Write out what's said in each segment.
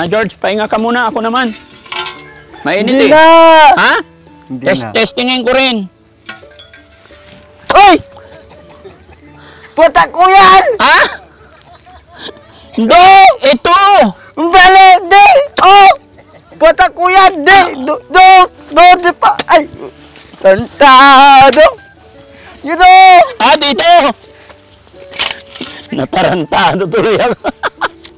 George, pahinga ka muna. Ako naman. Mainit Hindi eh. na! Ha? Hindi na. Testingin ko rin. Uy! Putak ko yan! Ha? Do! Ito! Bale! Di! Oh! Putak ko yan! Di! Di pa! Ay! Tantado! Yun o! Dito! Natarantado tuloy ako.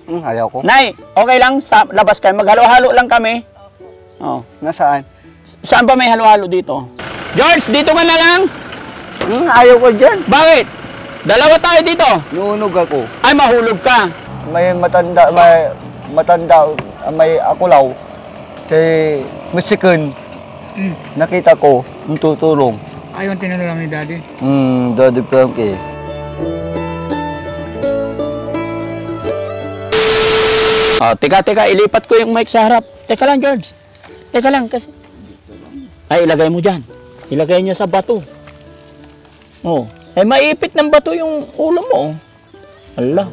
Ayaw ko. Nay, okay lang. Sa labas kayo. Maghalo-halo lang kami. Oh. Nasaan? Saan ba may halo-halo dito? George, dito ka na lang. Ayaw ko dyan. Bakit? Dalawa tayo dito. Nuunog ako. Ay, mahulog ka. May matanda, may akulaw. Kay Musikan. Nakita ko, tutulong. Ayaw ang tinanong lang ni Daddy. Daddy Frankie. Teka, ilipat ko yung mic sa harap. Teka lang, George. Teka lang, kasi... Ay, ilagay mo dyan. Ilagay niya sa bato. Maipit ng bato yung ulo mo. Hala.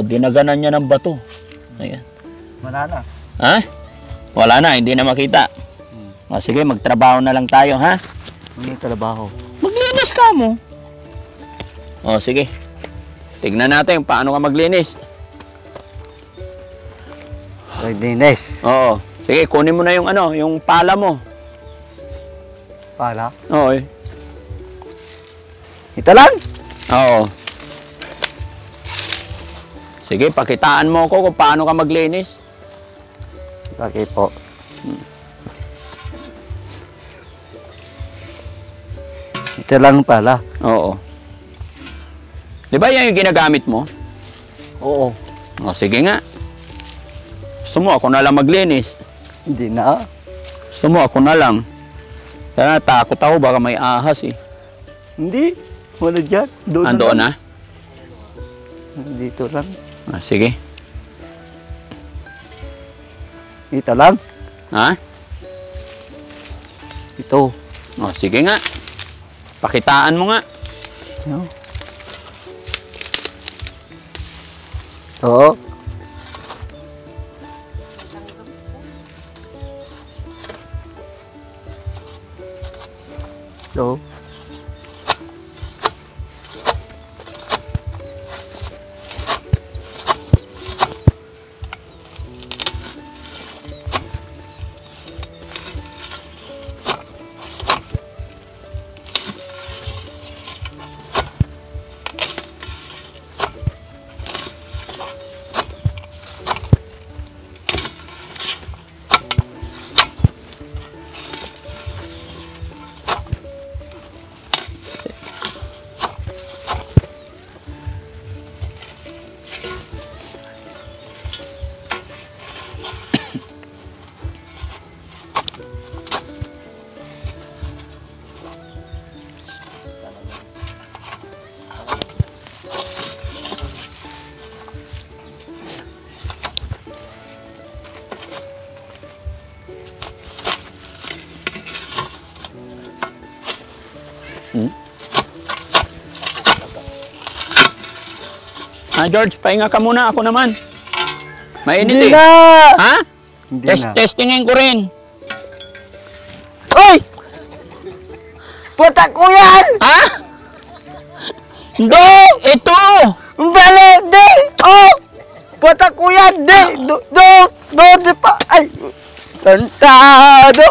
Dinaganan niya ng bato. Ayan. Wala na. Ha? Wala na, hindi na makita. Sige, magtrabaho na lang tayo, ha? May trabaho. Maglinis ka mo. Sige. Tignan natin paano ka maglinis. Maglinis. Oo. Sige, kunin mo na yung yung pala mo. Pala? Oo. Ito lang? Oo. Sige, pakitaan mo ko kung paano ka maglinis. Bakit po? Ito lang pala. Oo. Di ba yan yung ginagamit mo? Oo. Sige nga. Gusto mo, ako na lang maglinis. Hindi na. Gusto mo, ako na lang. Kaya takot ako, baka may ahas eh. Hindi. Wala dyan. Doon Andoon na? Dito lang. Sige. Ito lang. Ha? Ito. Sige nga. Pakitaan mo nga. No. Ito. Ito. George, pahinga ka muna. Ako naman. Mainit Hindi eh. na! Ha? Hindi na. Testingin ko rin. Uy! Putak ko yan! Ha? Do! Ito! Bale! Di! Oh! Putak ko yan! Di! Di pa! Ay! Tantado!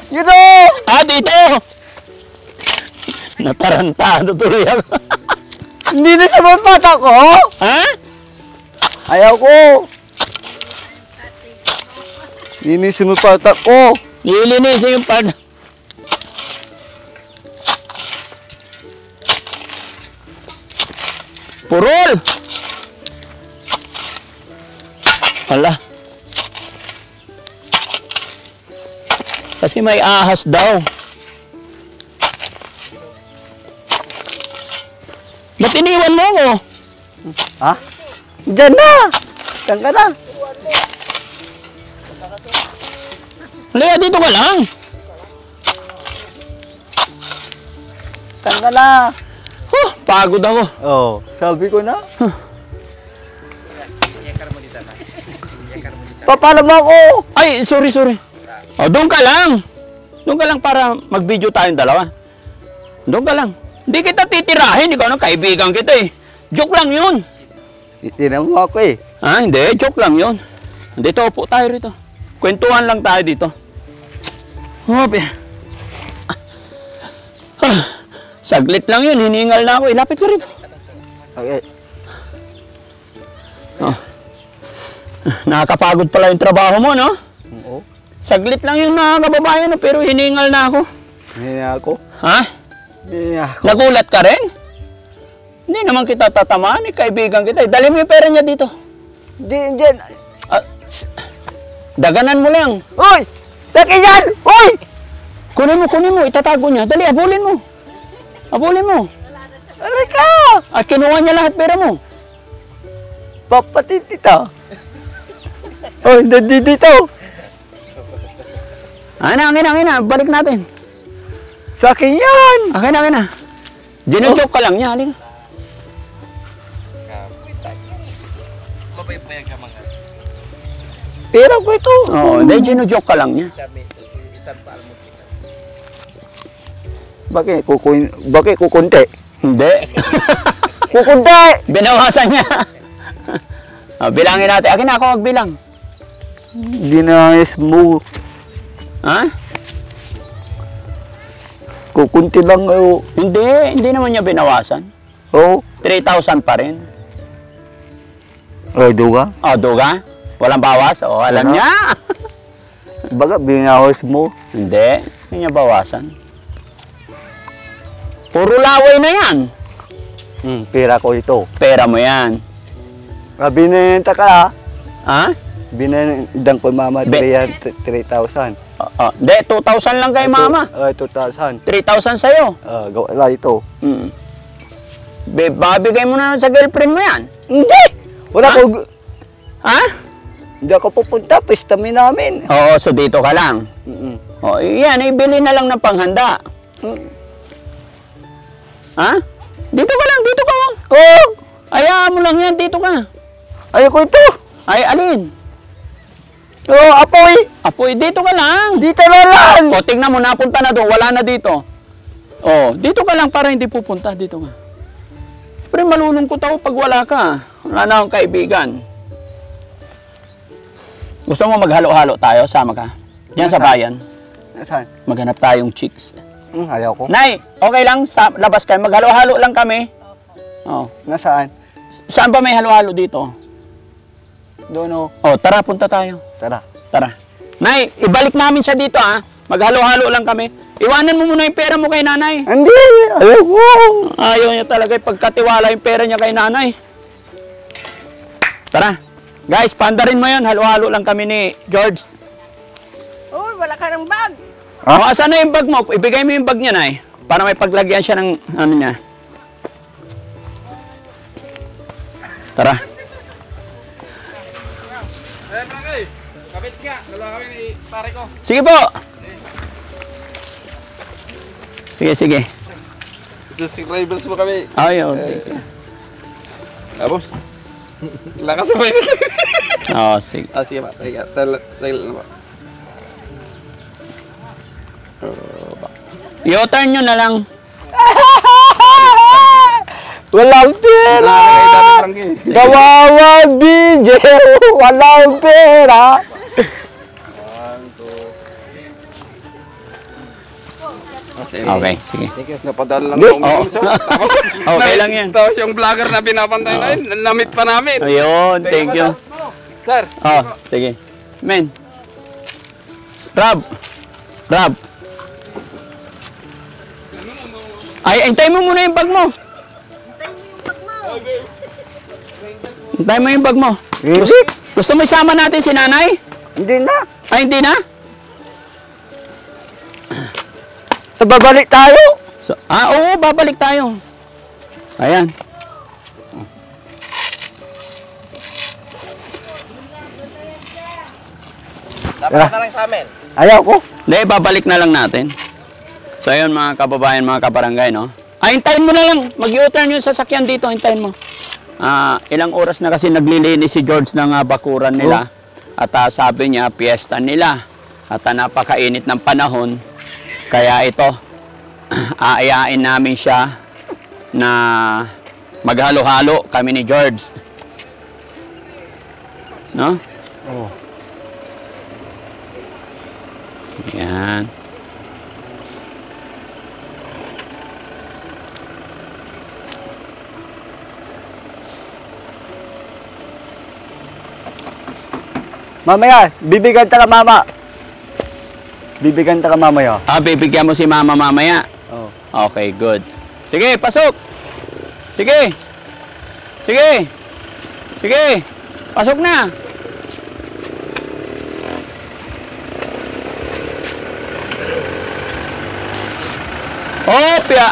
Yun o! Dito! Natarantado tuloy ako. Hindi na siya mapata ko! Ha? Ayaw ko! Hindi na siya mapata ko! Nilinisin yung pad. Purol! Hala. Kasi may ahas daw. Ba't iniwan mo ako? Ha? Diyan na! Diyan ka na! Halika, dito ka lang. Diyan ka na! Pagod ako. Oh, sabi ko na. Papalo mo ako. Ay, sorry. O, doon ka lang. Doon ka lang para mag-video tayong dalawa. Doon ka lang. Hindi kita titirahin. Ikaw nang kaibigan kita eh. Joke lang yun. Titinan mo ako eh. Ah, hindi. Joke lang yun. Dito, upo tayo rito. Kwentuhan lang tayo dito. Hope. Saglit lang yun. Hiningal na ako. Ilapit ko rito. Okay. Oh. Nakakapagod pala yung trabaho mo, no? Oo. Saglit lang yun mga kababayan, no? Pero hiningal na ako. Hindi ako. Ha? Hindi ako. Nagulat ka rin? Hindi naman kita tatamaan, eh. Kaibigan kita. Dali mo yung pera niya dito. Hindi. Ah, daganan mo lang. Uy! Laki yan! Uy! Kunin mo. Itatago niya. Dali, abulin mo. Alay ka! At kinuha niya lahat pera mo. Papatid kita. Oh, hindi dito. Akin na. Balik natin. Sa akin yan. Akin na. Gino-joke ka lang niya. Halika. Pera ko ito. Oo, hindi. Gino-joke ka lang niya. Bakit kukunti? Hindi. Kukunti! Binawasan niya. Bilangin natin. Akin na ako magbilang. Ginayos mo. Ha? Kukunti lang ako. Hindi naman niya binawasan. Oo. 3,000 pa rin. Ay, duga. O, duga? Walang bawas? O, alam Ano? niya. Baga, binawas mo. Hindi niya bawasan. Puro laway na yan. Pera ko ito. Pera mo yan. Binenta ka ha. Ha? Binentan ko mama 3,000. Hindi, 2,000 lang kay mama. Ay, 2,000. 3,000 sa'yo. Wala ito. Babigay mo na sa girlfriend mo yan. Hindi! Wala Ha? ko. Ha? Hindi ako pupunta. Pistami namin. Oo, so dito ka lang. O, yan, ibili na lang ng panghanda. Ha? Dito ka lang. Oo! Hayaan mo lang yan, dito ka. Ayoko ito. Ay, alin? Oo, apoy. Apoy, dito ka lang. Dito na lang. O, tingnan mo, napunta na doon. Wala na dito. O, dito ka lang para hindi pupunta. Dito ka. Pero malulungkot ako pag wala ka. Wala na akong kaibigan. Gusto mo maghalo-halo tayo? Sama ka. Diyan sa bayan. Nasaan? Maghanap tayong chicks. Ayaw ko. Nay, okay lang. Sa labas kayo. Maghalo-halo lang kami. O. Nasaan? Saan ba may halo-halo dito? Doon o. O, tara, punta tayo. Tara. Nay, ibalik namin siya dito, ha? Maghalo-halo lang kami. Iwanan mo muna yung pera mo kay nanay. Hindi. Ayoko. Ayaw niya talaga ipagkatiwala yung pera niya kay nanay. Tara. Guys, paandarin mo yan. Halo-halo lang kami ni George. Uy, wala ka ng bag. O, asan na yung bag mo? Ibigay mo yung bag niya, Nay. Para may paglagyan siya ng ano niya. Tara. Kapit nga, dalawa kami ni pare ko. Sige po. Sige. Subscribers mo kami. Ayaw. Tapos, lakas mo yun. Oo, sige. Sige pa, tagil na po. I-turn nyo na lang. Walang pera. Kawawa, DJ. Walang pera. Okay, sige. Napadala lang Hindi. ako minsan. Tapos, Okay lang yan. Tapos yung vlogger na pinapantay na yun, namit pa namin. Ayun, thank you. Sir, Oh, sige. Men. Rob. Ay, hintay mo muna yung bag mo. Hintay mo yung bag mo. Hindi. Gusto mo isama natin si nanay? Hindi na. Ay, hindi na? Babalik tayo. So, oo, babalik tayo. Ayan. dapat na lang sa amin. Ayaw ko. Hindi, babalik na lang natin. So, ayun mga kababayan, mga kabarangay, no? Ay, hintayin mo na lang. Mag-u-turn yung sasakyan dito, hintayin mo. Ilang oras na kasi naglilinis si George ng bakuran nila. At sabi niya, piyesta nila. At napakainit ng panahon. Kaya ito, aayain namin siya na maghalo-halo kami ni George. No? Oo. Yan. Mamaya, bibigyan ta ka mama. Bibigyan ta ka mamaya. Bibigyan mo si mama mamaya. Oo. Okay, good. Sige, pasok. Sige. Sige. Sige. Pasok na. Opya.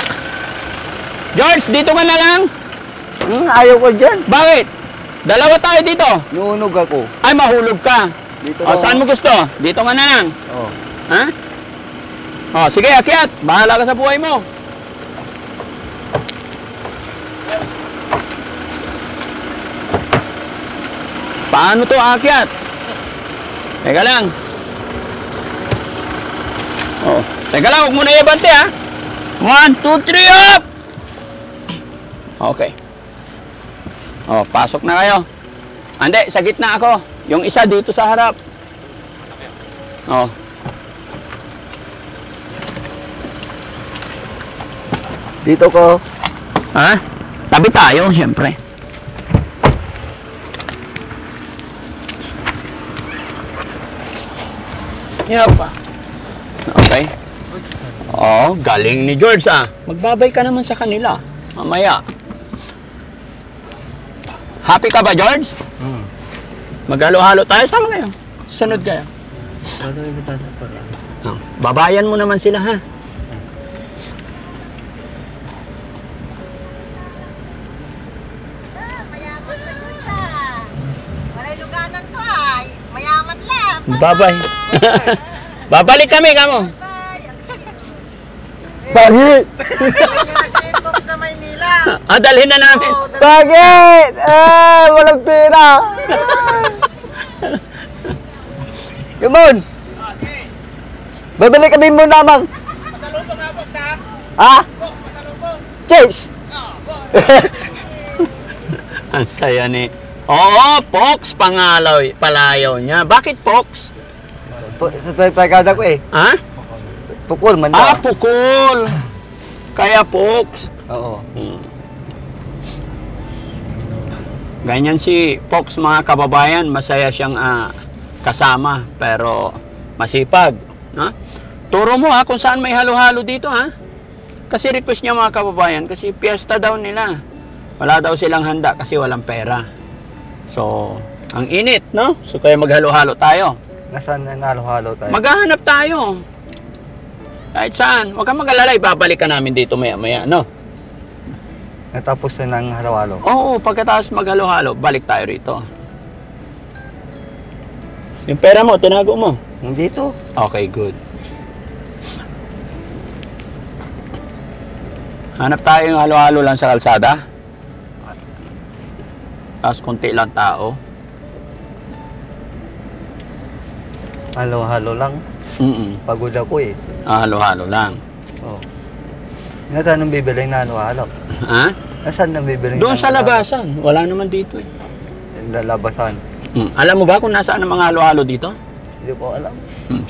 George, dito ka na lang. Ayaw ko dyan. Bakit? Dalawa tayo dito. Nuunog ako. Ay, mahulog ka. Dito O, saan mo gusto? Dito ka na lang. Oo. Ha? O, sige, akyat. Bahala ka sa buhay mo. Paano to akyat? Teka lang. Oh, teka lang, huwag mo na ibante ha. 1, 2, 3, up! Okay. Oh, pasok na kayo. Ande, sa gitna ako. Yung isa dito sa harap. Oh. Dito ko. Ha? Tabi tayo, siyempre. Yapa. Okay. Oh, galing ni George ah. Magbabay ka naman sa kanila. Mamaya. Happy ka ba, George? Maghalo-halo tayo. Sama kayo. Sunod kayo. Babayan mo naman sila, ha? Mayaman na yun sa. Walay luganan to ay. Mayaman lang. Babay. Babalik kami, kamo. Bakit? Box sa Maynila. Dalhin na namin. Bakit? Walang pera. Come on. Babalik kami mo namang. Masalubong na po sa Ha? masalubong. Chase. Ang saya ni... Oo, Pox, palayaw niya. Bakit Pox? Pagkada ko eh. Ha? Pukul man daw. Pukol. Kaya Pox. Oo. Ganyan si Pox, mga kababayan. Masaya siyang kasama, pero masipag. Ha? Turo mo ha kung saan may halo-halo dito ha. Kasi request niya mga kababayan, kasi piyesta daw nila. Wala daw silang handa kasi walang pera. So, ang init, no? So, kaya maghalo-halo tayo. Nasaan na nalo-halo tayo? Maghahanap tayo. Kahit saan. Huwag kang mag-alala, ibabalik ka namin dito maya-maya, no? Natapos na ng halo-halo. Oo, pagkatapos maghalo-halo, balik tayo rito. Yung pera mo, tinago mo. Dito. Okay, good. Hanap tayo yung halo-halo lang sa kalsada. Tapos konti lang tao. Halo-halo lang. Pagod ako eh. Halo-halo lang. Oo. Nasaan ang bibili na halo-halo? Ha? Nasaan ang bibili Doon sa labasan. Wala naman dito eh. Labasan. Alam mo ba kung nasaan ang mga halo-halo dito? Hindi ko alam.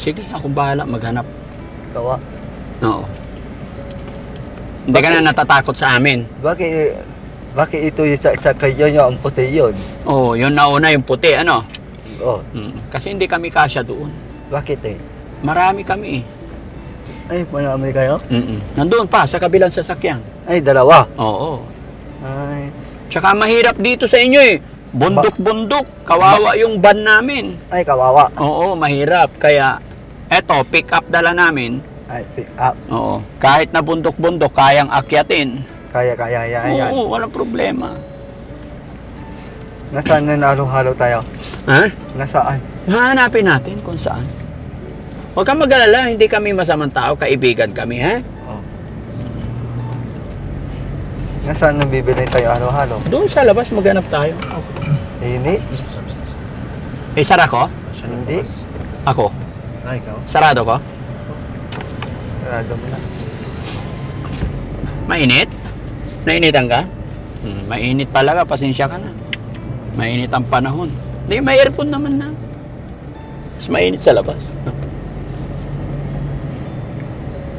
Sige, ako bahala maghanap. Kawa. Oo. Hindi ka na natatakot sa amin. Bakit ito yung sa kayo nyo ang puti yun? Oo, yun nauna yung puti, ano? Oh, Kasi hindi kami kasya doon. bakit eh? Marami kami eh. Ay, manamay kayo? Nandun pa, sa kabilang sasakyan. Ay, dalawa. Oo. Ay, Tsaka mahirap dito sa inyo eh. Bundok-bundok. Kawawa yung van namin. ay kawawa. Oo, mahirap. Kaya, eto, pick up dala namin. Ay, pick up. Oo. Kahit na bundok-bundok, kayang akyatin. Kaya, yan. Oo, walang problema. Nasaan na nalo-halo tayo? Ha? Nasaan? Hahanapin natin kung saan. Huwag kang mag-alala, hindi kami masamang tao, kaibigan kami, ha? Oh. Nasaan na bibili tayo halo-halo? Doon sa labas maghanap tayo. Ini? Sara ko? Hindi. Ako? Ikaw? Sarado ko? Sarado mo na. Mainit? Nainitan ka? Mainit talaga, pasensya ka na. Mainit ang panahon. Hindi, may aircon naman na. Mas mainit sa labas.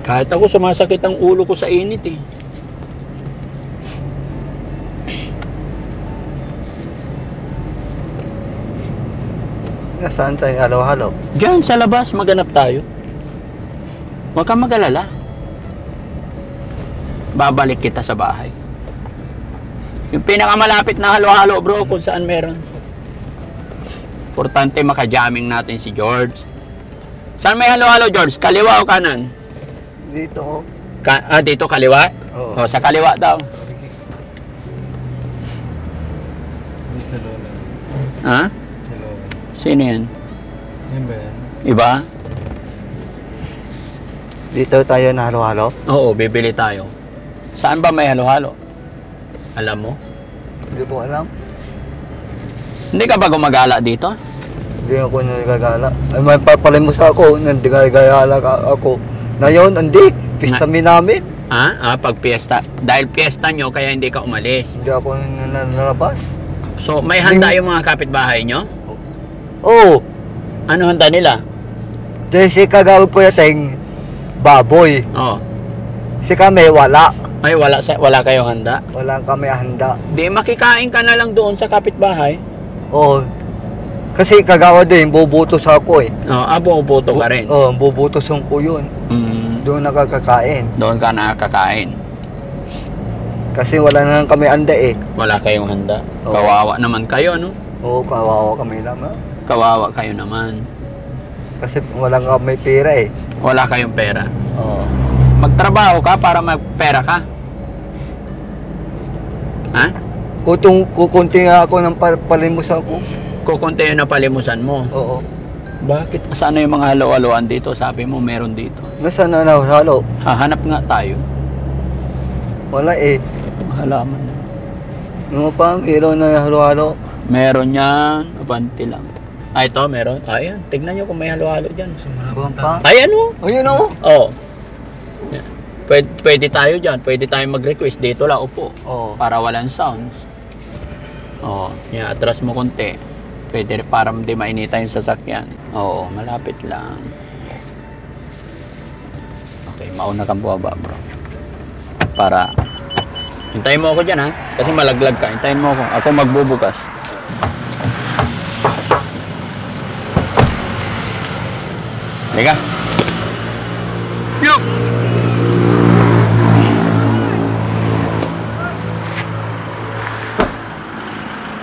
Kahit ako sumasakit ang ulo ko sa init eh. Nasaan tayo halo-halo? Diyan sa labas, maganap tayo. Huwag kang mag-alala. Babalik kita sa bahay. Yung pinakamalapit na halo-halo bro, kung saan meron. Importante makajamming natin si George. Saan may halo-halo George? Kaliwa o kanan? Dito. Dito kaliwa? Oo. O, sa kaliwa daw. Dito lola. Ha? Hello. Sino yan? Yan ba yan? Iba? Dito tayo na halo-halo. Oo, bibili tayo. Saan ba may halo-halo? Alam mo? Hindi ko alam. Hindi ka ba gumagala dito? Hindi ako nagagala. Ay, may papalimos ako. Nandigagala ako. Na yun, hindi. Pistami namin. Pag piyesta. Dahil piyesta nyo, kaya hindi ka umalis. Hindi ako nalabas. So, may handa yung mga kapitbahay nyo? Oo. Ano handa nila? Si kagawad ko yating baboy. Oh. Si kami wala. Ay, wala kayong handa? Wala kami handa. Di, makikain ka na lang doon sa kapitbahay. Oo. Kasi kagawad din, bubutos ako eh. Bubuto ka rin. Oo, bubutos ko yun. Doon nakakakain. Doon ka nakakain. Kasi wala na kami handa eh. Wala kayong handa. Oo. Kawawa naman kayo, no? Oo, kawawa kami naman. Kawawa kayo naman. Kasi wala kami pera eh. Wala kayong pera. Oo. Magtrabaho ka para magpera ka. Ha? Kukunti nga ako ng palimos ako. Kukunti yung napalimusan mo. Oo. Bakit? Saan na yung mga halo-haloan dito? Sabi mo, meron dito. Nasaan na halo? Hahanap nga tayo. Wala eh. Halaman na. Yung pa, meron na halo-halo. Meron yan. Abanti lang. Ito, meron. Ayan, tignan nyo kung may halo-halo dyan. Buwan pa. Ayan o. Ayun o. Oo. Yan. Pwede tayo dyan. Pwede tayo mag-request. Dito lang, upo. Oo. Para walang sounds. Oo. Yan, atras mo konti. Pwede para hindi mainita yung sasakyan. Oo, malapit lang. Okay, mauna kang buwaba, bro. Para... Hintayin mo ako dyan, ha? Kasi malaglag ka. Hintayin mo ako. Ako magbubukas. Liga. Yup!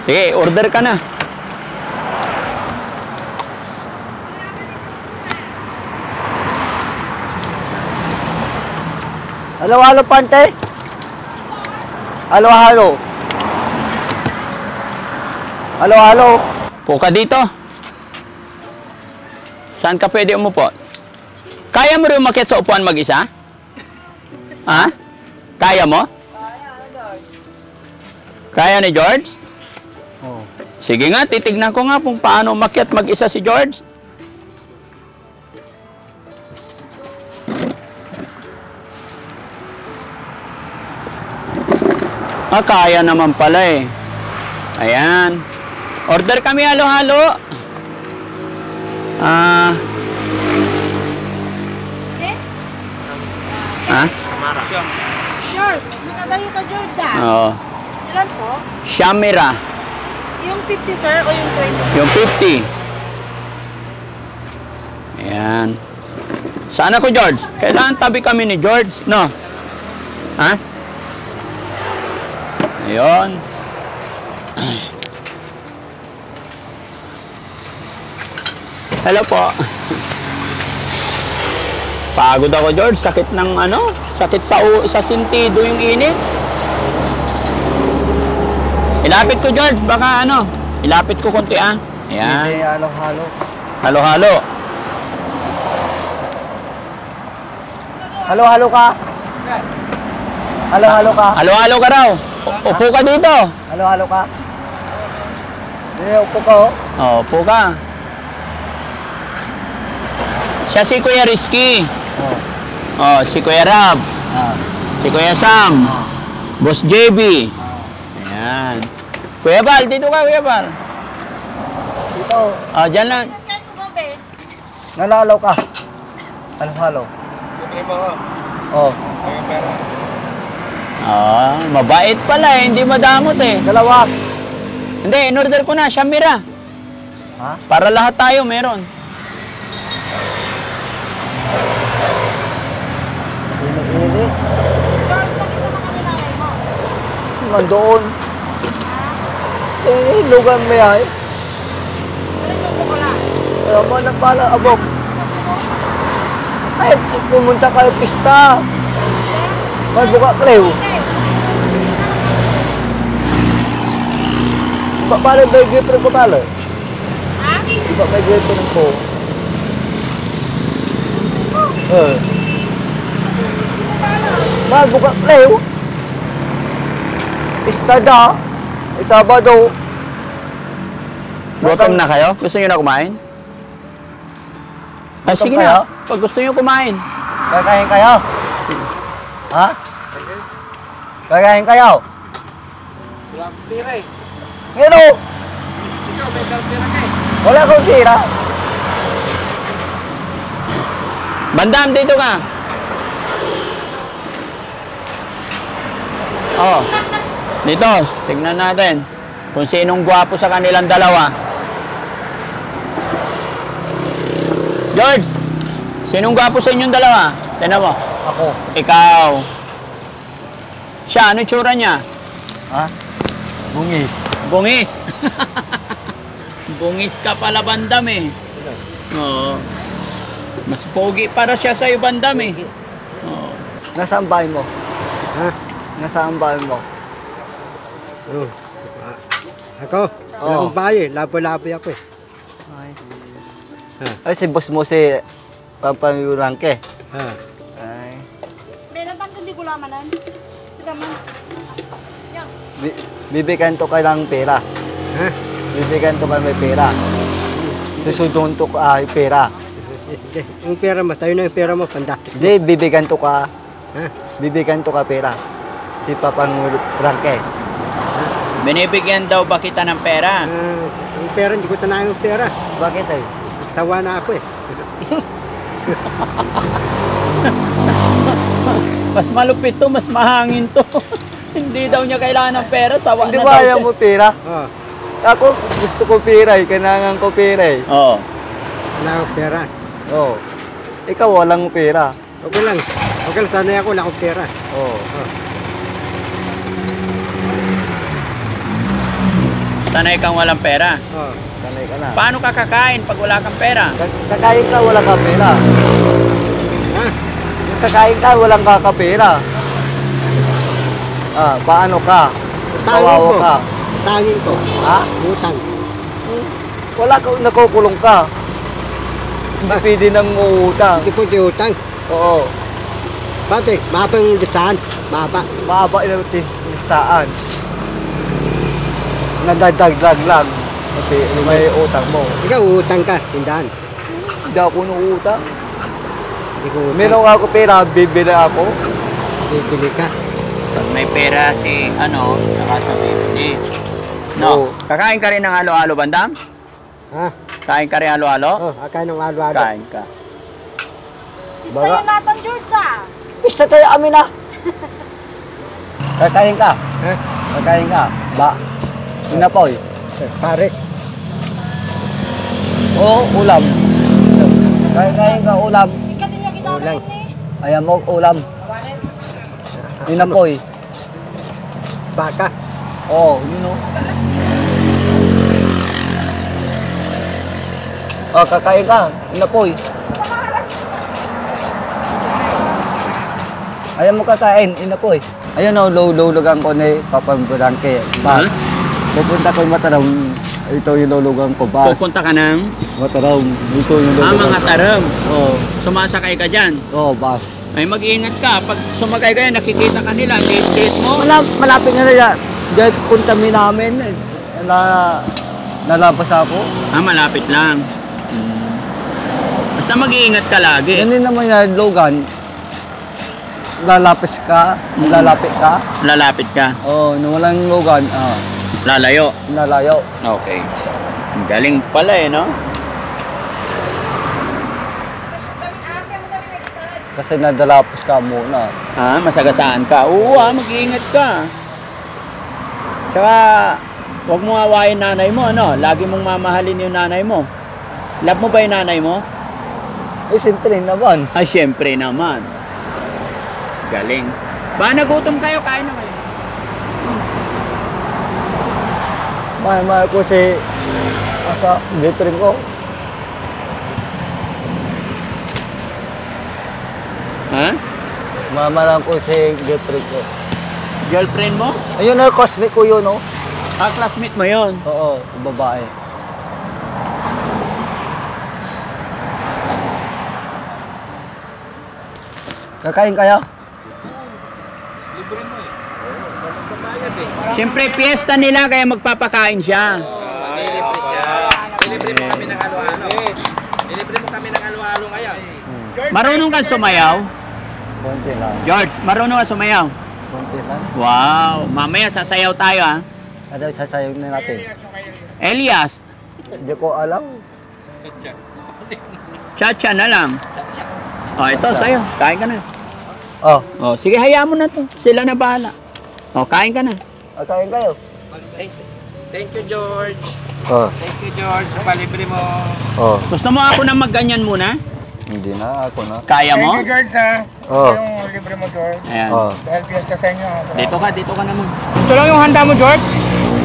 Sige, order ka na. Halo-halo pante. Halo-halo. Halo-halo. Puka dito. Saan ka pwede umupo? Kaya mo rin umakyat sa upuan mag-isa? Ha? Kaya mo? Kaya ni George? Oo. Sige nga, titignan ko nga kung paano umakyat mag-isa si George. Kaya naman pala eh. Ayan. Order kami halo-halo. George, nakadayo ka George Oo. Ilan po? Shamira. Yung 50 sir o yung 20? Yung 50. Ayan. Saan ako, George? Kailangan tabi kami ni George, no? Ha? Ayun. Hello po. Pagod ako, George. Sakit ng ano? Sakit sa sentido yung init. Ilapit ko, George. Baka ano? Ilapit ko konti, ah. Ayan. Hindi, halo-halo. Halo-halo. Halo-halo ka. Halo-halo ka. Halo-halo ka raw. Upo ka dito. Halo-halo ka. Hindi, upo ka oh. Oh, upo ka. Siya si Kuya Rizky. Oh. Oh, si Kuya Rab. Ah. Si Kuya Sam. Boss JB. Ayan. Kuya Bal, dito ka, Kuya Bal. Dito. Oh, dyan lang. Kahit kumabi. Nalalaw ka. Halo-halo. Libre mo ako. Oh. May pera. Ah, mabait pala eh. Hindi madamot eh. Dalawa. Hindi, in-order ko na. Shamira. Ha? Para lahat tayo meron. Ini-ini. George, saan kita mga nilalay mo? Nandoon. Eh, lugan mo yan. Ano yung wala? Ayaw mo na pala, abog. Ay, pumunta kayo pista. May buka klew. Paano ba yung girlfriend ko pala? Ha? Di ba may girlfriend ko? May buka klew. Pista da. Sabado. Gutom na kayo? Gusto nyo na kumain? Ah, Gutom sige kayo? na. Pag gusto nyo kumain. Kakain kayo? Ha? Kakain kayo? Wala akong pera eh. Pero, Ikaw, may pera ka eh. wala akong tira. Bandam, dito ka. Oh. Dito, tignan natin kung sinong gwapo sa kanilang dalawa. George, sinong gwapo sa inyong dalawa? Tignan mo. Ako. Ikaw. Siya, ano tsura niya? Ha? Bungis. Bungis. Bungis ka pala, Bandam eh. Oo. Mas pogi para siya sa'yo, Bandam eh. Oo. Nasaan bahay mo? Ha? Nasaan bahay mo? Oh. Ako? Wala Oo. akong bahay eh. Labo-labo ako eh. Ay, si boss mo si Pampamurangke. Ha? Ay. Benatang hindi ko lamanan. Kita man. Yan. Bibigyan to ka ng pera. Ha? Bibigyan to ka may pera. Susundon to ka pera. Yung pera mo, sa'yo na yung pera mo, pandatik mo. Hindi, bibigyan to ka. Ha? Bibigyan to ka pera. Si Pampamurangke. Binibigyan daw ba kita ng pera? Yung pera, hindi ko tanayan yung pera. Bakit ay? Tawa na ako eh. Mas malupit to, mas mahangin to. Hindi daw niya kailangan ng pera, sawa Hindi na ba daw ayaw siya. mo pera? Oh, Ako, gusto ko pera eh. Kailangan ko pera eh. Oo. wala akong pera. Oo. Ikaw walang pera. Okay lang. Okay lang, sanay ako, wala akong pera. Oo. Sanay kang walang pera. Oh. Sanay ka na. Paano ka kakain pag wala kang pera? Kakain ka, walang ka pera. Ha? Kakain ka, walang kakapera. Ah, paano ka? Tangin Kawawa ko. ka. Tangin ko. Ha? Utang. Wala ka, nakukulong ka. Hindi pwede nang uutang. Hindi ko di utang. Oo. Bakit? Mahaba yung listahan. Mahaba. Mahaba yung listaan. Nadadagdag lang. Kasi may utang mo. Ikaw, utang ka, tindahan. Hindi ako nuutang. Hindi ko utang. Meron ako pera, bibili ako. Bibili ka. Pag may pera si ano, saka sa bibili. No? Oo. Kakain ka rin ng halo-halo, Bandam? Ha? Kain ka rin halo-halo? Oh, akain ng alo-alo. Kain ka. Pista Baga. yun natin, George ah. Pista tayo amin na. Kakain ka. Ha? Kakain ka. Ba? Inapoy. Pares. Oo, ulam. Kakain ka, ulam. Ikaw din yung kita Ulang. eh. Ayan mo, ulam. Inapoy. Baka. Oo, yun o. Oh, kakain ka. Inapoy. Ayan mo kakain, inapoy. Ayun o, lulugan ko ni Papamburangke. Bas. Pupunta ko yung Matarong. Ito yung lulugan ko, bas. Pupunta ka ng Matarong. Ito yung lulugan mga ko. tarem. Oo, Sumasakay ka dyan. bas. Ay mag-ingat ka. Pag sumakay ka yan, nakikita ka nila. Date mo. Malapit nga na yan. Dahil punta mi namin, nalabas ako. Ah, malapit lang. Basta mag-iingat ka lagi. Yan din naman yan, Logan. Lalapit ka. Lalapit ka. Oo, nung walang Logan, Lalayo. nalayo. Okay. Ang galing pala eh, no? Kasi nadalapos ka muna. Masagasaan ka. Oo, mag-iingat ka. Tsaka, huwag mo awayin nanay mo, ano? Lagi mong mamahalin yung nanay mo. Love mo ba yung nanay mo? Eh, siyempre naman. Ay, syempre naman. Galing. Ba, nagutom kayo? Kain na kayo. Mahal ko si girlfriend ko. Ha? Mahal ko si girlfriend ko. Girlfriend mo? Ayun na, cosmate ko yun, no? Classmate mo yon. Oo, babae. Kakain kaya? Libre mo eh. Siyempre, piyesta nila kaya magpapakain siya. Nilibre siya. Nilibre mo kami ng halo-halo. Nilibre mo kami ng halo-halo ngayon. Marunong kang sumayaw? Konti lang. George, marunong kang sumayaw? Konti lang. Wow, mamaya sasayaw tayo ha. Ano sasayaw na natin? Elias, Hindi ko alam. cha-cha na lang. Oh, ito sa'yo. Kain ka na. Oh, Oh, sige, hayaan mo na to. Sila na bahala. Oh, kain ka na. kain kayo. Thank you, George. Oh, Thank you, George. Sa palibre mo. oh. Gusto mo ako na magganyan muna? Hindi na, ako na. Kaya mo? George, ha. Oh, Yung libre mo, George. Ayan. oh. Dahil piyesta sa inyo. Dito ka naman. Ito lang yung handa mo, George?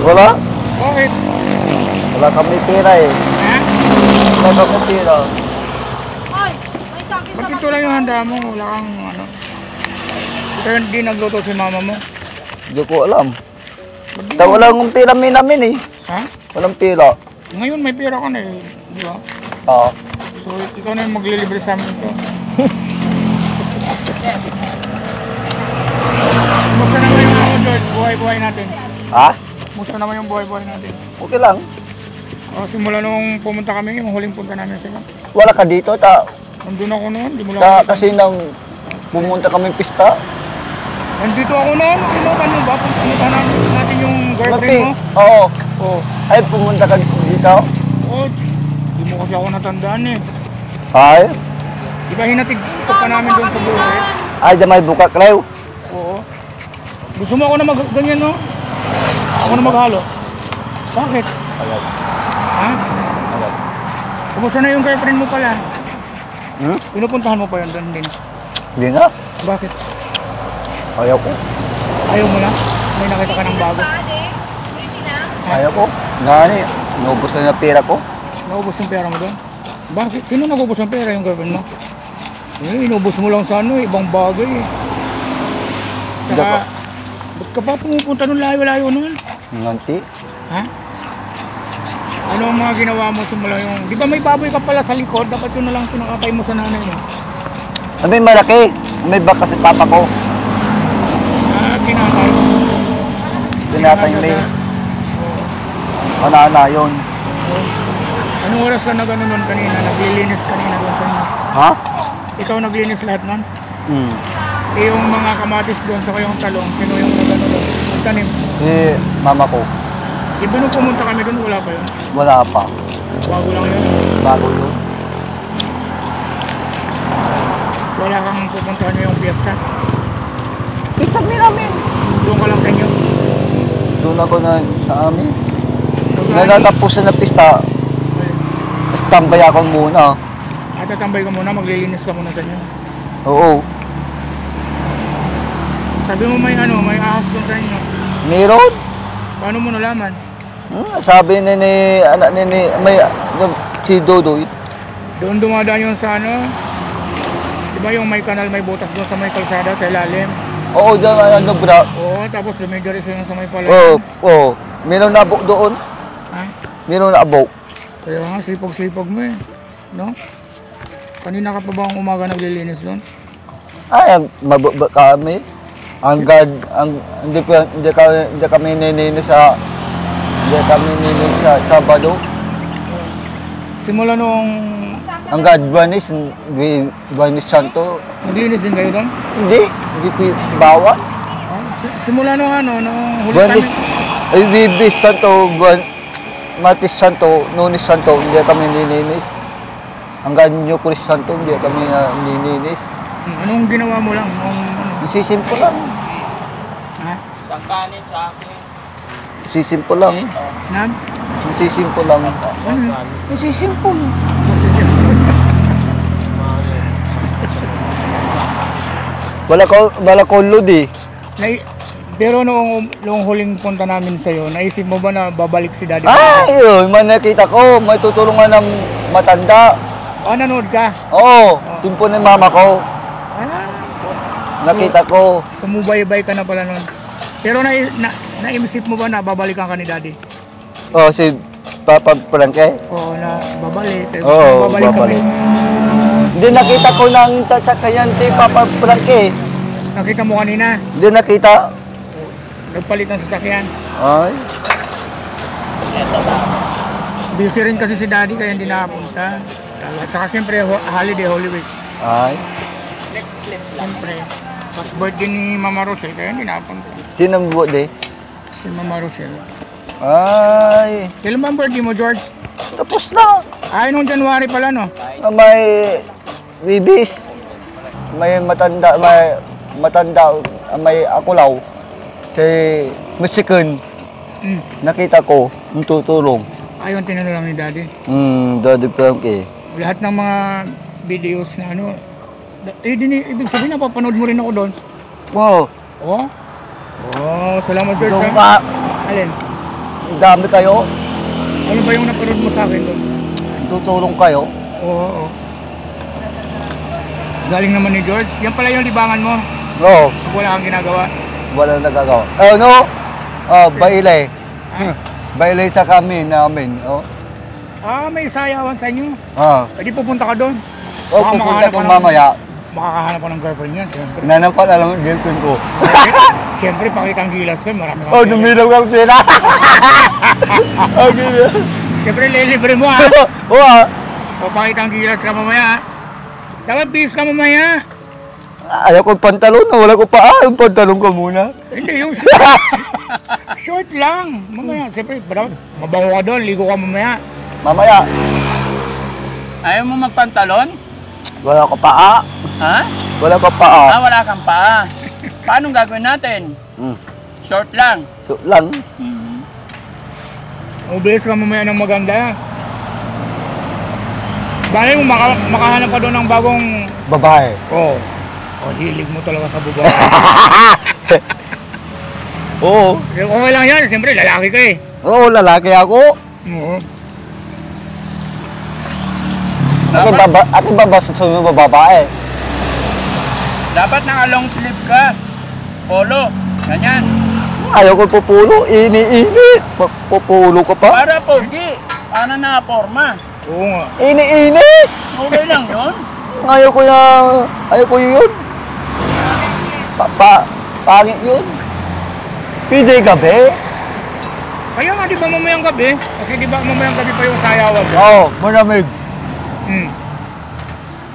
Wala? Bakit? Wala kami pera eh. Ha? Wala kami pera. Ay, may sakit sa Bakit ito lang yung handa mo? Wala kang ano. Ito hindi nagluto si mama mo. Hindi ko alam. Wala akong pera namin eh. Ha? Walang pera. Ngayon may pera ka na eh. Di ba? Oo. So ikaw na yung maglilibre sa amin ito. Musta naman yung ano, George? Buhay-buhay natin. Ha? Musta naman yung buhay-buhay natin? Okay lang. Simula nung pumunta kami, yung huling punta namin sa Wala ka dito, nandun ako noon, di mo lang kasi nang pumunta kami pista. nandito ako noon, kinukan mo ba? Pumunta natin yung girlfriend mo? Oo. Oo. Ay, pumunta ka dito? Oo, di mo kasi ako natandaan eh. Ay. Di ba hinatid ka pa namin doon sa buhay? Ay, damay buka, Cleo. Oo. Gusto mo ako na ganyan, no? Ako na maghalo. Bakit? Agad. Ha? Agad. Kumusta na yung girlfriend mo pala? Hmm? Pinupuntahan mo pa yun doon din. Hindi nga. Bakit? Ayaw ko. Ayaw mo na? May nakita ka ng bago. Ayaw ko. Ngani, naubos na yung pera ko. Naubos yung pera mo doon? Bakit? Sino nagubos ng pera? Yung girlfriend mo? Inubos mo lang sa ano, ibang bagay eh. Saka, ba't ka pa pumupunta nung layo-layo nun? Nganti. Ha? Ano ang mga ginawa mo simula yung... Di ba may baboy ka pala sa likod? Dapat yun na lang pinakatay mo sa nanay mo. May malaki. May baka si papa ko. Kinatay. Tinatay may anana yun. Anong oras ka na gano'n nun kanina? Naglilinis kanina doon sa inyo? Ha? Ikaw naglinis lahat nun? Hmm. Yung mga kamatis doon sa kayong talong, sino yung nagano doon? Tanim. Si mama ko. Iba nung pumunta kami doon, wala pa yun. Wala pa. Bago lang yun. Bago yun. Wala kang pupuntahan niyo yung fiesta. Itabi namin. Doon ka lang sa inyo. Doon ako na sa amin. Nalatapusan na pista. Tambay ako muna. At tatambay ka muna, maglilinis ka muna sa inyo. Oo. Sabi mo may ano, may ahas doon sa inyo. Meron? Paano mo nalaman? Sabi ni anak ni may si Dodoy. Doon dumadaan yung sa ano, di ba yung may kanal, may butas doon sa may kalsada, sa ilalim? Oo, diyan ano bra. Oo, tapos lumigaris yung sa may Oo, palayan. oo. Meron na abok doon. Ha? Meron na abok. Kaya nga, sipag-sipag mo eh. No? Kanina ka pa ba ang umaga naglilinis doon? Ay, mababa kami. Hindi kami nininis sa Sabado. Simula nung Hanggang Buenos Santo. Naglinis din kayo doon? Hindi bawal. Simula nung nung huli Buenos, kami. ay Bibis Santo, Matis Santo, Lunes Santo, hindi kami nininis. Hanggang Nyukris Santo, hindi kami nininis. Anong ginawa mo lang? Sisimpo lang. Ha? Sangkanin sa akin. Sisimpo lang. Nag? Sisimpo lang. Ano? Sisimpo. Wala ko lodi. Pero noong huling punta namin sa'yo, naisip mo ba na babalik si Daddy? Yun, man nakita ko, may tutulungan ng matanda. Nanood ka? Oo, simpo ng mama ko. Nakita ko. Sumubaybay ka na pala noon. Pero naisip mo ba na babalikan ka ni Daddy? Si Papa Frankie. Oo, na babalik. Oo, babalik. babalik. Hindi nakita ko ng sasakyan si Papa Frankie. Nakita mo kanina? Hindi nakita. Nagpalit ng sasakyan. Ay. Busy rin kasi si Daddy kaya hindi nakapunta. At saka siyempre holiday, Holy Week. Ay. Siyempre. Tapos birthday ni Mama Rochelle kaya hindi nakapunta. Sino ang birthday? Si Mama Rochelle. Ay. Kailan ba ang birthday mo, George? Tapos na. Ay, nung January pala, no? May bibis. May matanda, may akulaw. Si Mexican. Nakita ko, tutulong. Ayun, tinanong lang ni Daddy. Daddy Frankie. Lahat ng mga videos na ibig sabihin napapanood mo rin ako doon. Wow. Oh? Oh, salamat George. Doon ha? ka, Alin? dami kayo. Ano ba yung napanood mo sa akin doon? Tutulong kayo. Oo. Galing naman ni George. Yan pala yung libangan mo. Oo. Wala kang ginagawa. Wala nagagawa. Bailay. Bailay sa kami namin. May sayawan sa inyo. Pwede pupunta ka doon. Baka Pupunta makahanap ko ka ng- mamaya. Makakahanap ka ng girlfriend niya, siyempre. Nanampan alam mo, girlfriend ko. Siyempre, pakitang gilas ko, marami kang pera. Dumilaw kang pera. Okay. Siyempre, lilibre mo ha. O pakitang gilas ka mamaya ha. Dapat bis ka mamaya. Ayaw ko pantalon, wala ko pa. Yung pantalon ko muna. Hindi, yung short. Short lang. Mamaya, siyempre, mabango ka doon, ligo ka mamaya. Mamaya, Ayaw mo magpantalon? wala ko pa. Ha? Wala ko pa. Wala kang paa. Paano gagawin natin? Short lang. So, lang. Ubilis ka mamaya ng maganda. Dahil mo makahanap ka doon ng bagong... Babae. hilig mo talaga sa babae. Oo. Okay lang yan, siyempre lalaki ka eh. Oo, lalaki ako. Oo. Aking babasa sa mga babae. Dapat naka-long sleeve ka. Polo. Ganyan. Ayaw ko pupulo, ini-init. Pupulo ka pa? Para pogi. Para na forma. Oo nga. Ini-init. Okay lang yun. Ayaw ko yun. Pangit yun. Pwede gabi. Kaya nga di ba mamayang gabi? Kasi di ba mamayang gabi pa yung sayawan? Malamig.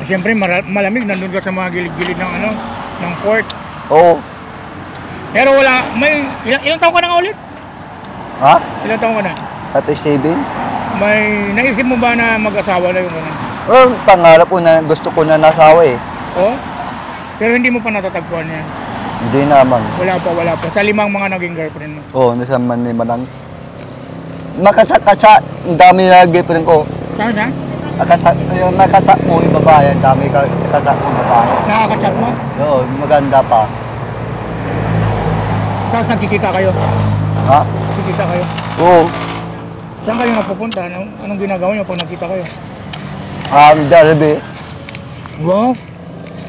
Siyempre malamig, nandun ka sa mga gilid-gilid ng ng court. Oo. Pero wala, ilang taon ka na nga ulit? Ha? Ilang taon ka na? 37? May naisip mo ba na mag-asawa na yung ganun? Pangarap ko na, gusto ko na nasawa eh. Pero hindi mo pa natatagpuan yan? Hindi naman. Wala pa. Sa 5 mga naging girlfriend mo? Nasa Manang. Makasa-kasa, ang dami na girlfriend ko. Saan? Nakasa mo yung babae, ang dami kasa mo yung babae. Nakaka-chat mo? Oo, maganda pa. Tapos nagkikita kayo? Ha? Nagkikita kayo? Oo. Saan kayo napupunta? Anong ginagawa niyo pag nakita kayo? Jollibee. Wow!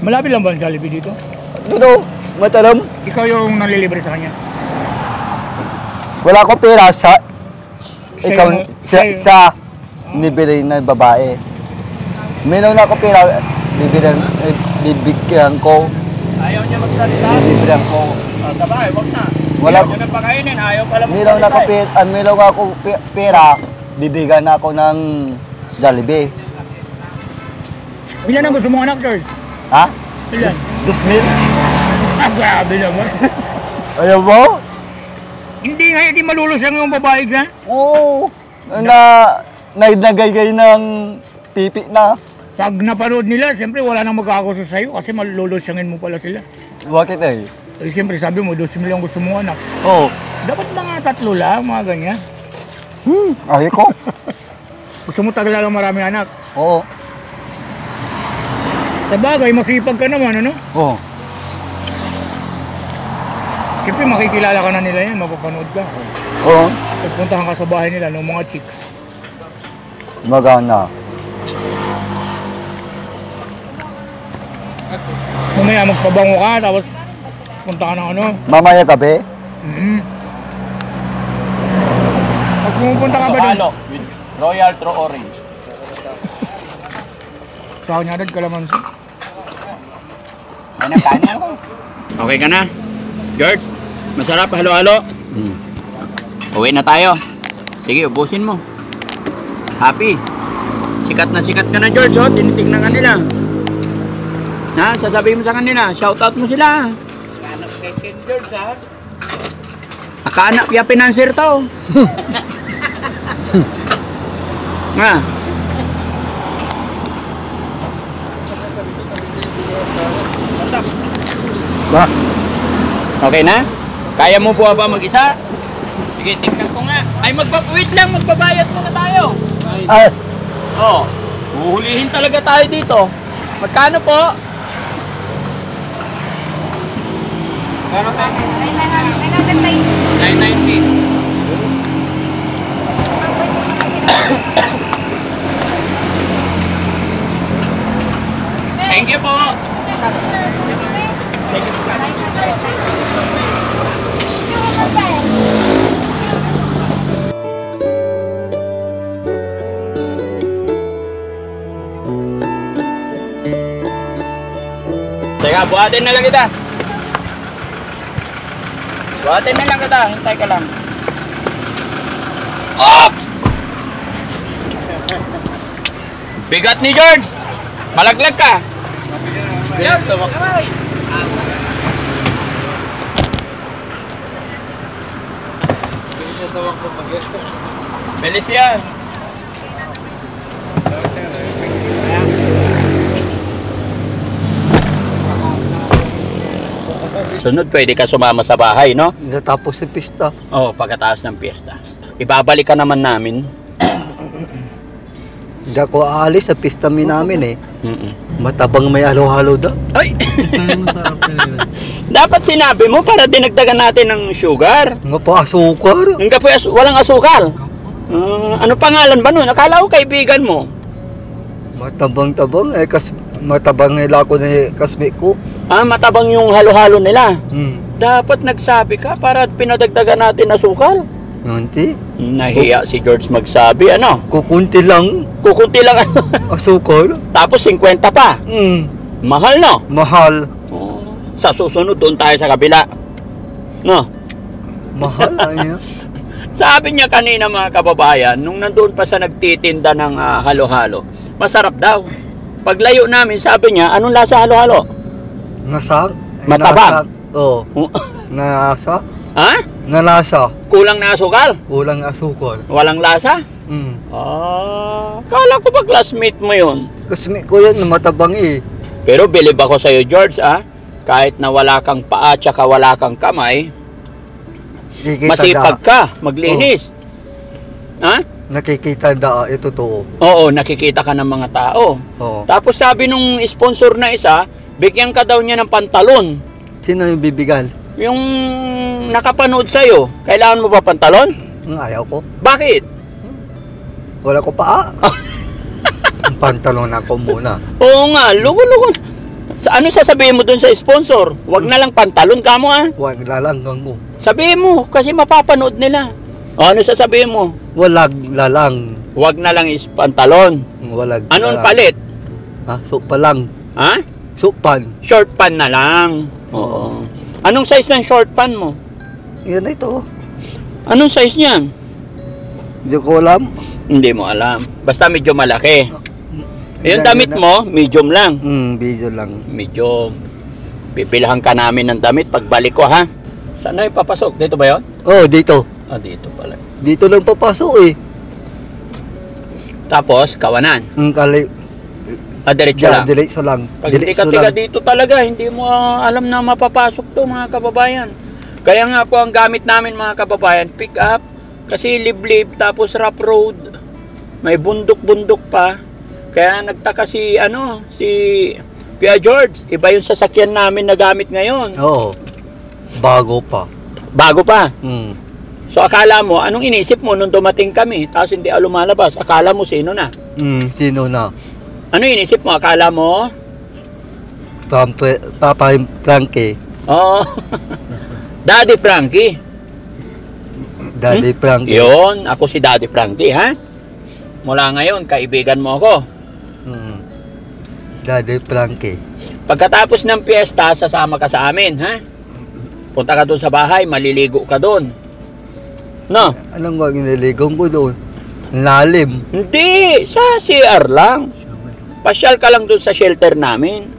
Malapit lang ba ang Jollibee dito? Dito, matalam. Ikaw yung nalilibre sa kanya? Wala ko pera sa... Ikaw, Sa'yo. sa nibili na babae. Minaw na ako pera, bibigyan ko. Ayaw niya magsalita. Bibigyan ko. Sabay, wag na. Wala Ayaw niya na pakainin. Ayaw pala Minaw na ako pera, bibigyan na ako ng Jollibee. Ilan ang gusto mong anak, George? Ha? Ilan? 2,000? Ah, grabe naman. Ayaw mo? Hindi malulusang yung babae dyan. Oo. Nagnagay ng pipi na. Pag napanood nila, siyempre wala nang magkakagusto sa'yo kasi malulusyangin mo pala sila. Bakit eh? Eh, siyempre sabi mo, 12 million gusto mong anak. Oo. Dapat mga 3 lang, mga ganyan. Ayaw ko. Gusto mo tagala lang marami anak. Oo. Sa bagay, masipag ka naman, ano? Oo. Siyempre makikilala ka na nila yan, mapapanood ka. Oo. Pagpuntahan ka sa bahay nila ng mga chicks. Magana. Mamaya magpabango ka, tapos punta ka ng ano. Mamaya gabi? Pag pumupunta ka ba doon? Halo with Royal True Orange. Sa kanya rin kalamansi. Ano kanin ako? Okay ka na? George, masarap halo-halo? Uwi na tayo. Sige, ubusin mo. Happy. Sikat ka na, George, oh. Tinitingnan ka nila. Na, sasabihin mo sa kanila, shoutout mo sila. Nakahanap kay King George, ha? Nakahanap ya financier to. Nga. Ba? Okay na? Kaya mo po ba mag-isa? Sige, tingnan ko nga. Ay, wait lang, magbabayad muna tayo. Ay! Oh, huhulihin talaga tayo dito. Magkano po? Kano ka? 990. Thank you po. Teka, buhatin na lang kita. Buhatin na lang kita. Hintay ka lang. Op! Bigat ni George. Malaglag ka. Yes, tawag ka. Bilis yan. Sunod, pwede ka sumama sa bahay, no? Natapos yung pista. Oo, pagkatapos ng piyesta. Ibabalik ka naman namin. Hindi ako aalis sa pista namin eh. Matabang may halo-halo daw. Ay! Dapat sinabi mo para dinagdagan natin ng sugar. Nga pa asukar. Hanggang po walang asukal. Ano pangalan ba nun? Akala ko kaibigan mo. Matabang-tabang eh. Matabang nila ako ni kasmi ko. Matabang yung halo-halo nila. Dapat Dapat nagsabi ka para pinadagdagan natin asukal. Nanti. Nahiya si George magsabi, ano? Kukunti lang Kukunti lang asukar. tapos 50 pa. Mahal, no? Mahal. Sa susunod, doon tayo sa kabila. No? Mahal niya. Sabi niya kanina, mga kababayan, nung nandun pa sa nagtitinda ng halo-halo, masarap daw. Paglayo namin, sabi niya, anong lasa halo-halo? Nasa? Matabang. Oo. Nasa? Ha? Nalasa. Kulang na asukal? Kulang asukar. Walang lasa? Kala ko ba classmate mo yun? Kasmi ko yan matabang eh. Pero believe ako sa'yo, George, kahit na wala kang paa tsaka wala kang kamay, masipag ka, maglinis. Nakikita da, ito to. Oo, nakikita ka ng mga tao. Oo. Tapos sabi nung sponsor na isa, bigyan ka daw niya ng pantalon. Sino yung bibigan? Yung nakapanood sa'yo, kailangan mo ba pantalon? Ayaw ko. Bakit? Wala ko paa. Pantalon ako muna. Oo nga, lugo-lugo. Ano sasabihin mo dun sa sponsor? Wag na lang pantalon ka mo, Huwag lalanggang mo. Sabihin mo, kasi mapapanood nila. Ano sasabihin mo? Walag lalang. Wag na lang is pantalon. Walag Anong lalang. palit? Supa lang. Ha? Supan. Short pan na lang. Oo. Anong size ng short pan mo? Yan na ito. Anong size niyan? Hindi ko alam. Hindi mo alam. Basta medyo malaki. Yung damit mo, medium lang. Video lang. Medium. Bibilhan ka namin ng damit pagbalik ko, ha? Saan na ipapasok? Dito ba yun? Oh, dito. Ah, dito pala. Dito lang papasok eh. Tapos, kawanan. Ah, diretso lang. Diretso lang. Pag hindi ka tiga dito talaga, hindi mo alam na mapapasok to, mga kababayan. Kaya nga po ang gamit namin, mga kababayan, pick up. Kasi liblib, tapos rough road. May bundok-bundok pa. Kaya nagtaka si Kuya George. Iba yung sasakyan namin na gamit ngayon. Oo. Bago pa. Bago pa. Hmm. So akala mo, anong inisip mo nung dumating kami? Tapos hindi lumalabas. Akala mo sino na? Sino na? Ano inisip mo? Akala mo? Papa Frankie. Oh. Daddy Frankie. Daddy Frankie. Yun, ako si Daddy Frankie, ha? Mula ngayon, kaibigan mo ako. Daddy Frankie. Pagkatapos ng piyesta, sasama ka sa amin, ha? Punta ka doon sa bahay, maliligo ka doon. No? Anong nga giniligaw ko doon? Lalim. Hindi, sa CR lang. Pasyal ka lang doon sa shelter namin.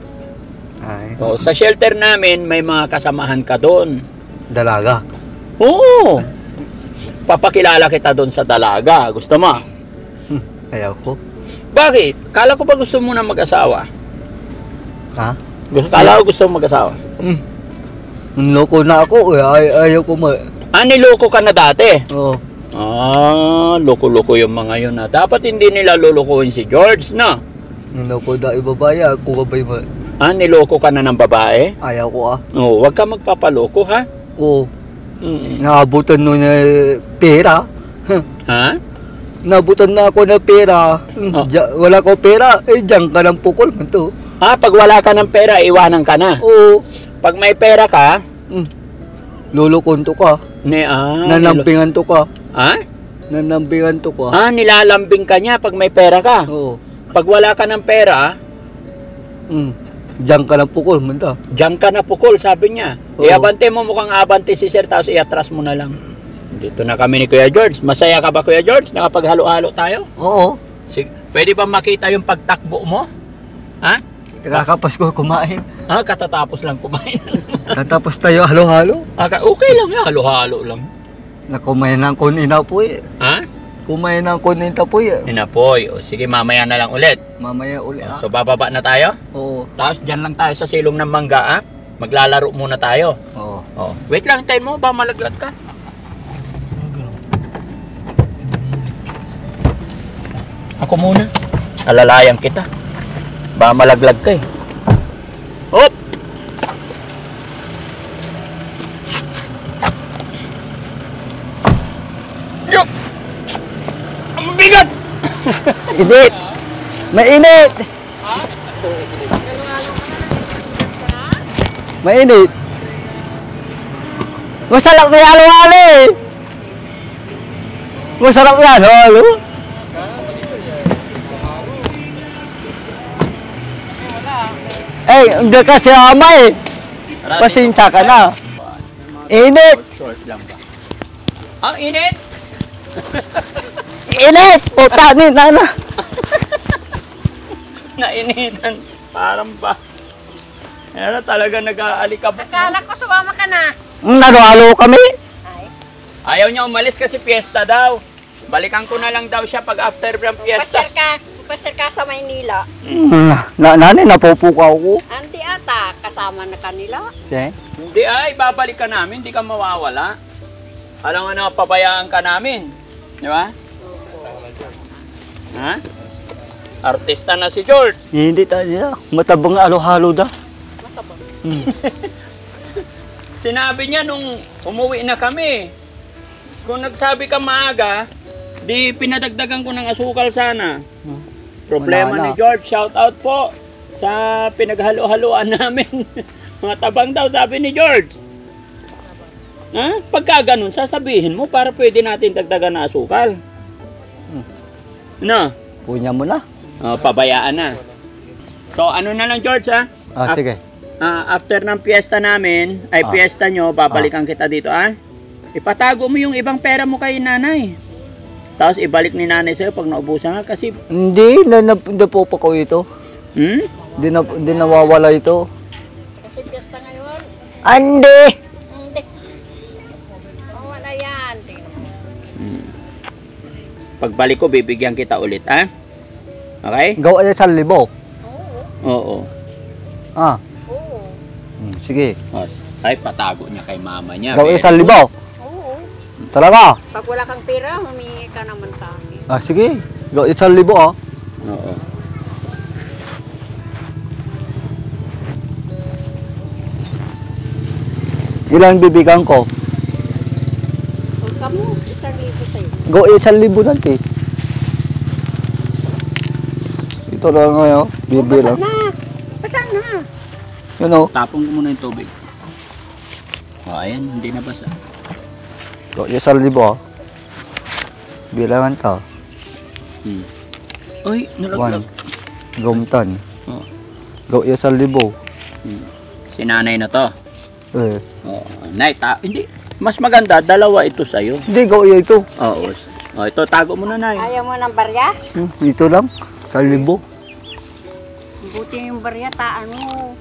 Ay, O, sa shelter namin, may mga kasamahan ka doon. dalaga. Oo. Papakilala kita doon sa dalaga. Gusto mo? Ayaw ko. Bakit? Kala ko ba gusto mo na mag-asawa? Ha? Kala ko gusto mo mag-asawa? Loko na ako eh. Ayaw ko Niloko ka na dati? Oo. Loko-loko yung mga yun na. Dapat hindi nila lulukuhin si George, no? Loko na ibabaya. Ako babay mo. Niloko ka na ng babae? Ayaw ko Oo, wag ka magpapaloko, ha? Oo. Mm. Naabutan nun pera. Ha? Nabutan na ako ng pera. Oh. Wala ko pera. Diyan ka ng pukol man to. Pag wala ka ng pera, iwanan ka na. Oo. Pag may pera ka, Lulukon to ka. Nanampingan to ka. Nanampingan to ka. Nilalambing ka niya pag may pera ka. Oo. Pag wala ka ng pera, Diyan ka ng pukol man to. diyan ka na pukol, sabi niya. Oo. Iabante mo, mukhang abante si sir, tapos iatras mo na lang. Dito na kami ni Kuya George. Masaya ka ba, Kuya George? Nakapaghalo-halo tayo? Oo. Sige. Pwede ba makita yung pagtakbo mo? Ha? Kakapas ko kumain. Katatapos lang kumain. Tatapos tayo halo-halo. Okay lang yan, halo-halo lang. Nakumain ng kunina po eh. Ha? Kumain ng kunina po eh. Hinapoy. O sige, mamaya na lang ulit. Mamaya uli So, bababa na tayo? Oo. Tapos, dyan lang tayo sa silong ng mangga, ha? Maglalaro muna tayo. Oo. Wait lang, time mo. Ba malaglat ka? Ako muna. Alalayan kita. Ba malaglag ka eh. Hop! Yo! Ang bigat! Init! Mainit! Mainit! Masarap na yung halo-halo eh! Masarap na halo-halo! Hindi kasi ama eh! Pasensya ka na! Init! Short lang ba? Ang init! Init! Puta, nina na! Nainitan. Parang ba? Pero talaga nag-aalikabok. Akala ko sumama ka na. Nalo-halo kami! Ayaw niya umalis kasi piyesta daw. Balikan ko na lang daw siya pag after ng piyesta. Pasir ka sa Maynila. Nani, napupukaw ko. Andi ata, kasama na kanila. Okay. Hindi babalik ka namin, hindi ka mawawala. Alam nga na, pabayaan ka namin. Di ba? Ha? Artista na si George. Hindi tayo. Matabang halo-halo da. Matabang. Sinabi niya nung umuwi na kami. Kung nagsabi ka maaga, di pinadagdagan ko ng asukal sana. Problema Wala na. ni George, shout out po sa pinaghalo-haloan namin. Matabang daw, sabi ni George. Ha? Pagka ganun, sasabihin mo para pwede natin dagdagan na asukal. No? Punya mo na. Pabayaan na. So, ano na lang, George, ha? Sige. After ng piyesta namin, piyesta nyo, babalikan kita dito, ha? Ipatago mo yung ibang pera mo kay nanay. Tapos ibalik ni nanay sa'yo pag naubusan ka kasi... Hindi, napupakaw ito. Hmm? Hindi nawawala ito. Kasi piyesta ngayon. Andi! Hindi. Oh, wala yan. Tingnan mo. Pagbalik ko, bibigyan kita ulit, ha? Okay? Gawa niya 1,000. Oo. Oo. Ah, Oo. sige. Ay, patago niya kay mama niya. Gawa niya Very 1,000. good. Oo. Talaga? Pag wala kang pera, humingi ka naman sa akin. Ah, sige. Gawa niya 1,000 ah. Oo. Ilan bibigyan ko? Kung kamo, 1,000 sa'yo. Gawa niya 1,000 natin. Ito lang ngayon. Bibilang. Basa na. Basa na. Yun o. Tapong ko muna yung tubig. Ayan, hindi na basa. Gawa niya 1,000 ah. Bilangan to. Uy, nalaglag. Gumtan. Oh. Gawa niya 1,000. Si nanay na to. Eh. Oh, nay, hindi. Mas maganda, dalawa ito sa'yo. Hindi, gawa niya ito. Oo. Oh, ito, tago mo na, nay. Ayaw mo ng barya? Ito lang. 1,000. Buti yung barya, taan mo.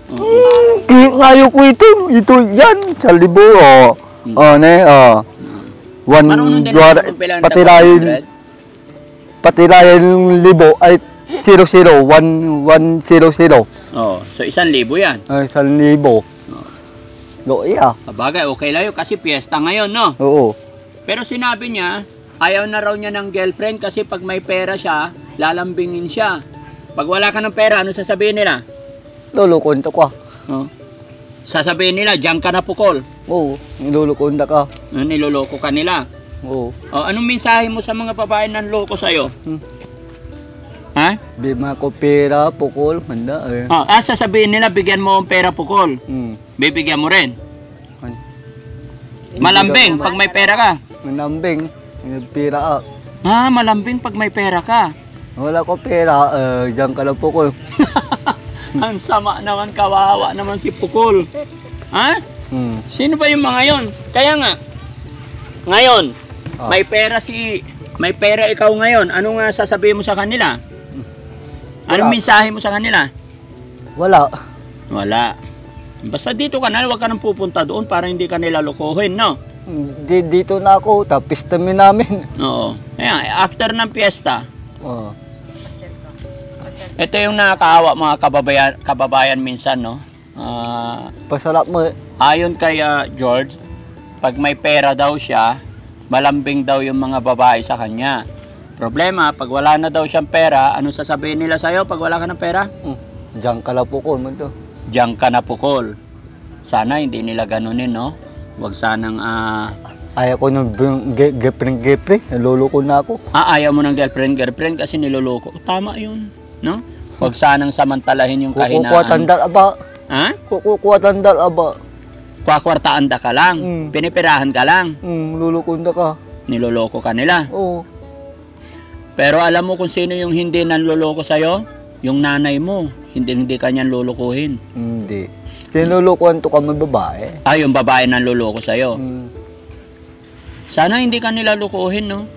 Ngayon ko ito. Ito yan. 1,000 oh. Oh, ne, oh. Marunong din ako magbilang ng Pati layan yung libo ay 00, 100. Oh, so 1,000 yan. Ay, 1,000. Go, iya. Sabagay, okay lang yun kasi piyesta ngayon, no? Oo. Pero sinabi niya, ayaw na raw niya ng girlfriend kasi pag may pera siya, lalambingin siya. Pag wala ka ng pera, ano sasabihin nila? Lulukon to ka. Oh. Sasabihin nila, diyan ka na pukol. Oo, nilulukon na ka. Niloloko ka nila. Oo. Oh, anong mensahe mo sa mga babae ng loko sa'yo? Ha? Di ko pera, pukol, handa eh. Oh, sasabihin nila, bigyan mo ang pera pukol. Bibigyan mo rin. Malambing pag may pera ka. Manambing, pera Malambing pag may pera ka. Wala ko pera, diyan ka lang pukol. Ang sama naman, kawawa naman si Pukol. Ha? Sino ba yung mga yon? Kaya nga, ngayon, may pera ikaw ngayon. Ano nga sasabihin mo sa kanila? Anong mensahe mo sa kanila? Wala. Wala. Basta dito ka na, huwag ka nang pupunta doon para hindi ka nila lokohin, no? Dito na ako, tapos kami namin. Oo. Kaya, after ng piyesta, Oo. ito yung nakakaawa mga kababayan minsan, no? Pasarap mo. Ayon kay George, pag may pera daw siya, malambing daw yung mga babae sa kanya. Problema, pag wala na daw siyang pera, ano sasabihin nila sa'yo pag wala ka ng pera? Diyan ka lang pukol mo to. Diyan ka na pukol. Sana hindi nila ganunin, no? Huwag sanang... Ayaw ko ng girlfriend, naluloko na ako. Ayaw mo ng girlfriend kasi niloloko. Tama yun, no? Huwag sanang samantalahin yung kahinaan. Kukuha tandal aba. Ha? Kukuha tandal aba. Kwakwartaan ka lang. Pinipirahan ka lang. Luloko na ka. Niloloko ka nila. Oo. Pero alam mo kung sino yung hindi nanloloko sa'yo? Yung nanay mo. Hindi ka niyan lulukuhin. Hindi. Sinulukuhan to kami babae. Yung babae nanloloko sa'yo. Sana hindi ka nila lukuhin, no?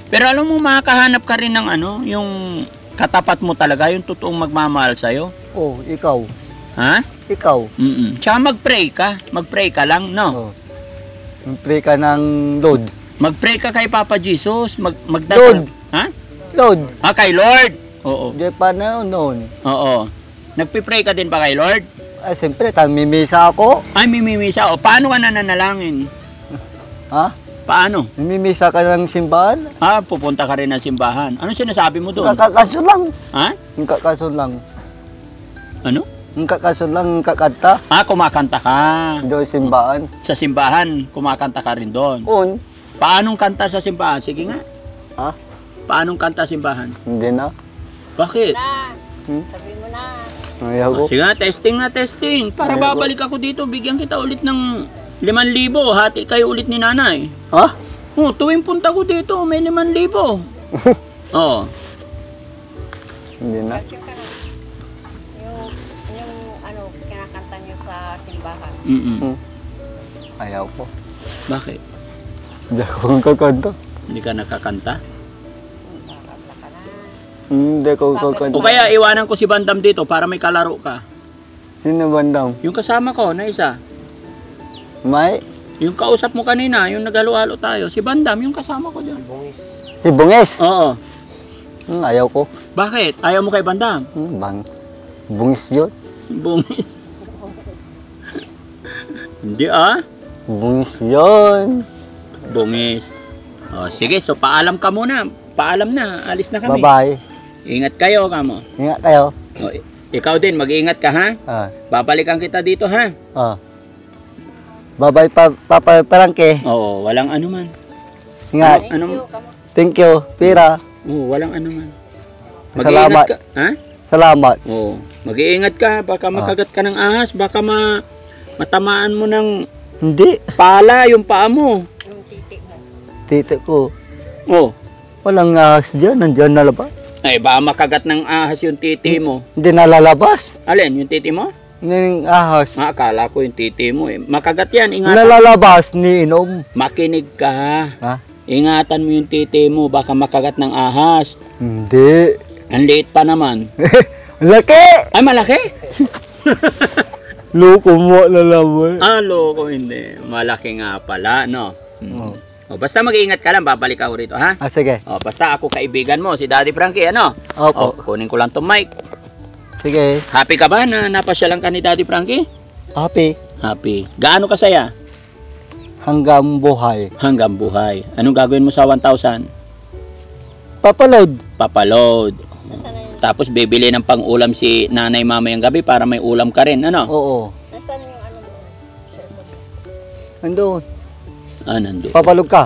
Pero alam mo, makakahanap ka rin ng yung katapat mo talaga, yung totoong magmamahal sa'yo. Oh, ikaw. Ha? Ikaw. Tsaka mag-pray ka. Mag-pray ka lang, no? Oh. Pray ka ng Lord. Mag-pray ka kay Papa Jesus. Magdasal. Lord. Ha? Lord. Kay Lord. Oo. Di pa na noon. Oo. Nagpipray ka din ba kay Lord? Ay, siyempre, mimisa ako. Ay, mimimisa. O, paano ka nananalangin? Ha? Paano? Mimisa ka ng simbahan? Pupunta ka rin ng simbahan. Ano sinasabi mo doon? Kakaso lang. Ha? Kakaso lang. Ano? Kakaso lang, kakanta. Kumakanta ka. Doon simbahan. Sa simbahan, kumakanta ka rin doon. Un. Paanong kanta sa simbahan? Sige nga. Ha? Paanong kanta simbahan? Hindi na. Bakit? Na. Sabi mo na. Ayaw ko. Sige nga, testing. Para babalik ako dito, bigyan kita ulit ng 5,000. Hati kayo ulit ni nanay. Ha? Tuwing punta ko dito, may 5,000. Oo. Hindi na. Yung kinakanta nyo sa simbahan. Ayaw ko. Bakit? Hindi ako kakanta. Hindi ka nakakanta? Hindi ko O kaya iwanan ko si Bandam dito para may kalaro ka. Sino bandam? Yung kasama ko na isa. May? Yung kausap mo kanina, yung naghalo-halo tayo. Si Bandam, yung kasama ko dyan. Si Bungis. Oo. Ayaw ko. Bakit? Ayaw mo kay Bandam? Bungis yun. Bungis. Hindi ah. Bungis yun. Bungis. O sige, so paalam ka muna. Paalam na. Alis na kami. Bye-bye. Ingat kayo, kamo. Ingat kayo. O, ikaw din, mag-iingat ka ha. Babalikan kita dito ha. Bye-bye, Papa Perangke. Oo, walang anuman. Ingat. Ano? Thank you, Pira. Oo, walang anuman. Salamat. Ka. Ha? Salamat. Oo. Mag-iingat ka. Baka makagat ka ng ahas. Baka matamaan mo ng Hindi. pala yung paa mo. Yung titi mo. Tito ko. Oo. Walang ahas dyan. Nandyan nalabas. Ay, baka makagat ng ahas yung titi mo. Hindi nalalabas. Alin, yung titi mo? Yung ahas. Akala ko yung titi mo eh. Makagat yan. Ingatan. Nalalabas ni Inom. Makinig ka. Ha? Ingatan mo yung titi mo. Baka makagat ng ahas. Hindi. Ang liit pa naman. Laki! Ay, malaki? Loko mo lalaban. Loko, hindi. Malaki nga pala, no? Oo. O, basta mag-iingat ka lang, babalik ako rito, ha? Sige. O, basta ako kaibigan mo, si Daddy Frankie, ano? Opo. O, kunin ko lang tong mic. Sige. Happy ka ba na napasyalan ka ni Daddy Frankie? Happy. Happy. Gaano kasaya? Hanggang buhay. Hanggang buhay. Anong gagawin mo sa 1,000? Papalod. Papaload. Nasaan na yun? Tapos bibili ng pang-ulam si nanay mamayang gabi para may ulam ka rin, ano? Oo. Nasaan yung ano mo? Cellphone. Nandun. Nandun. Papalog ka.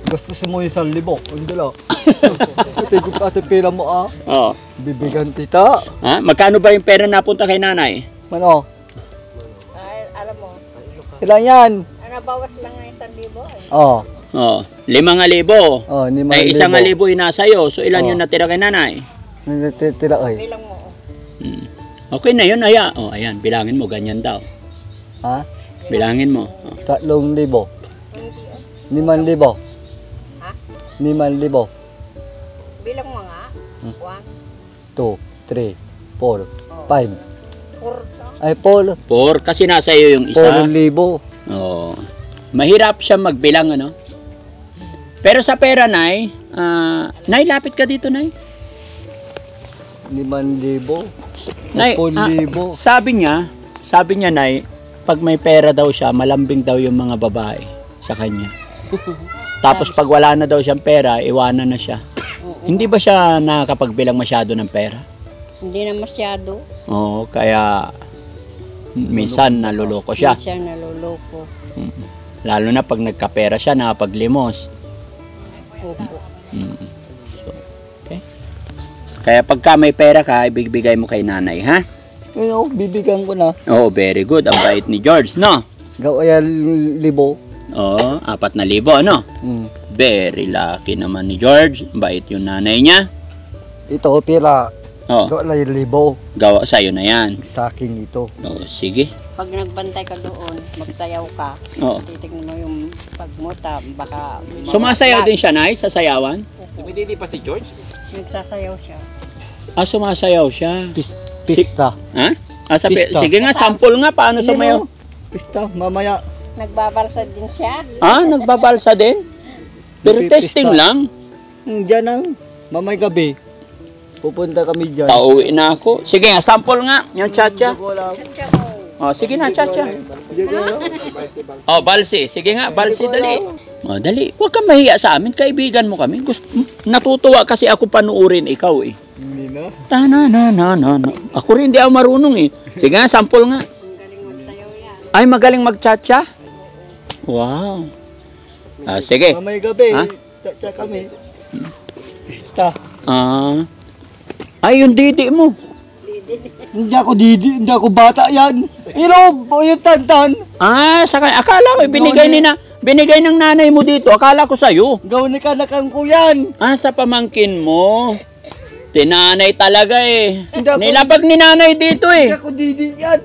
Gusto mo yung 1,000. Hindi lang. Tigog ka ating pila mo Oo. Bibigan tita. Ha? Magkano ba yung pera napunta kay nanay? Mano? Ay, alam mo, Ilan yan? bawas lang ng 1,000 eh. Oo. Oh, 5,000. Oh, ni Ay, 1,000 yung nasa iyo. So, ilan yung natira kay nanay? Natitira ay. Bilang mo. Okay na yun, aya. Oh, ayan, bilangin mo, ganyan daw. Ha? Bilangin mo. Oh. 3,000. Hindi 5,000. Ha? 5,000. Bilang mo nga. 1, 2, 3, 4, 5. 4, Ay, 4. 4, kasi nasa iyo yung isa. 4,000. Oh. Mahirap siya magbilang, ano? Pero sa pera, Nay, Nay, lapit ka dito, Nay. 5,000. Nay, 10,000. sabi niya, Nay, pag may pera daw siya, malambing daw yung mga babae sa kanya. Tapos pag wala na daw siyang pera, iwanan na siya. Hindi ba siya nakakapagbilang masyado ng pera? Hindi na masyado. Oo, kaya minsan naluloko siya. Hindi siya naluloko. Lalo na pag nagkapera siya, nakapaglimos. Opo. So, okay. Kaya pagka may pera ka, ibibigay mo kay nanay, ha? Bibigyan ko na. Oo, very good. Ang bait ni George, no? Gawaya 1,000. Oo, 4,000, ano? Very lucky naman ni George. Bait yung nanay niya. Ito, pira. Oo, Gawaya 1,000. gawa sa'yo na yan. Sa akin ito. Oo, sige. Pag nagbantay ka doon, magsayaw ka. Oo. Titignan mo yung pagmuta, baka... Sumasayaw din siya, Nay, sa sayawan? Nagsasayaw siya. Sumasayaw siya. Pista. Ha? Pista. Sige nga, sample nga. Paano sumayaw? Pista, mamaya. Nagbabalsa din siya. Nagbabalsa din? Pero Pista. testing lang. Diyan ang mamay gabi. Pupunta kami dyan. Pauwi na ako. Sige nga, sample nga. Yung cha-cha. Chacha mo. Sige na, cha-cha. Balsi. Sige nga, balsi, dali. Dali. Huwag kang mahiya sa amin. Kaibigan mo kami. Natutuwa kasi ako panuurin ikaw eh. Hindi na. Na. Ako rin di ako marunong eh. Sige nga, sample nga. Ang galing magsayaw yan. Ay, magaling mag-cha-cha? Wow. Sige. Mamay gabi. Ha? Tsa kami. Pista. Ay, yung didi mo. Hindi ako didi, hindi ako bata yan. Irob, o yung tantan. Akala ko binigay ng nanay mo dito. Akala ko sa'yo. Gawin ka na kang kuyan. Sa pamangkin mo. Tinanay talaga eh. Hindi ako- Nilapag ni nanay dito Hindi eh. ako didi yan.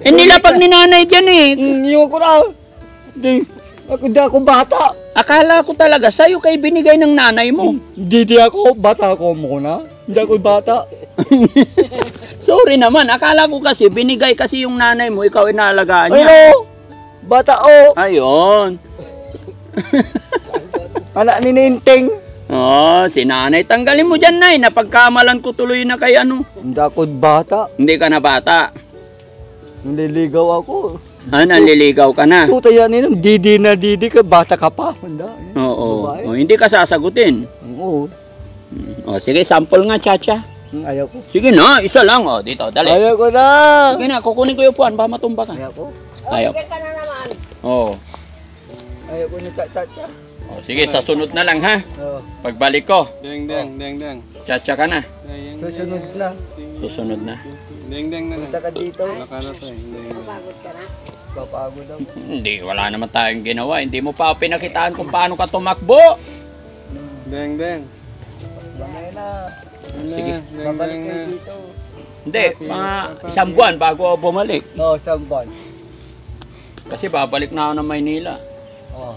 Nilapag ni nanay dyan eh. Iwan ko na. Hindi ako bata. Akala ko talaga sa'yo kay binigay ng nanay mo. Hindi ako, bata ko muna. Hindi ako bata. Sorry naman, akala ko kasi binigay kasi yung nanay mo, ikaw inaalagaan niya. Ano? Bata o. Ayun. Anak ni Ninteng. Oh, si nanay. Tanggalin mo dyan, nay. Napagkamalan ko tuloy na kay ano. Hindi ako bata. Hindi ka na bata. Naliligaw ako. Naliligaw ka na. Tuta yan yun, didi na didi ka, bata ka pa. Handa. Oo. Babae. Oh, hindi ka sasagutin. Oo. Oh, sige, sample nga, Chacha. Ayaw ko. Sige na, isa lang. Oh, dito, dali. Ayaw ko na. Sige na, kukunin ko yung upuan. Baka matumba ka. Ayaw ko. Ayaw. Sige ka na naman. Oh. Ayaw ko na cha-cha-cha. Oh, sige, sa sunod na lang, ha? Oo. Pagbalik ko, Deng deng, deng deng. Chacha ka na. Susunod na. Susunod na. Deng deng na lang. Punta ka dito. Laka na to eh. Deng deng. Pagod ka na. Papagod ako. Hindi, wala naman tayong ginawa. Hindi mo pa pinakitaan kung paano ka tumakbo. Deng deng. Bangay na. Sige. Deng Babalik deng kayo na. dito. Hindi, mga isang buwan bago ako bumalik. Oo, sambal. Kasi babalik na ako ng Maynila. Oo.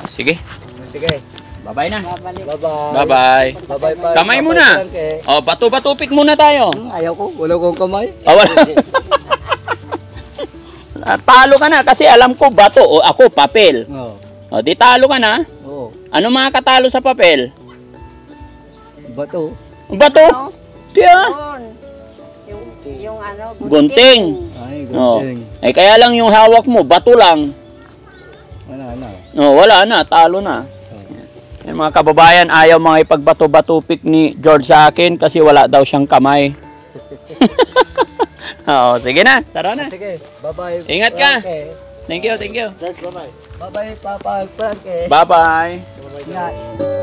Sige, Sige. bye-bye na. Babalik. Bye-bye. Bye-bye. Bye-bye pa. Kamay Bye-bye muna. pa lang, ke. O, bato-batupik muna tayo. Ayaw ko. Wala kong kamay. Wala. Talo ka na kasi alam ko bato o ako papel. Oo. O, di talo ka na. Oo. Ano mga katalo sa papel? Bato. Bato? Tiya. Doon. Yung ano, Gunting. Ay, O. galing. Eh kaya lang yung hawak mo, bato lang. Wala na. No, wala na, talo na. Yan mga kababayan, ayaw mga ipagbato-batupik ni George sa akin kasi wala daw siyang kamay. Oo, sige na, tara na. Sige. Bye-bye. Ingat ka. Frankie. Thank you, thank you. Bye-bye, Papa Frankie. Bye-bye. Ingat.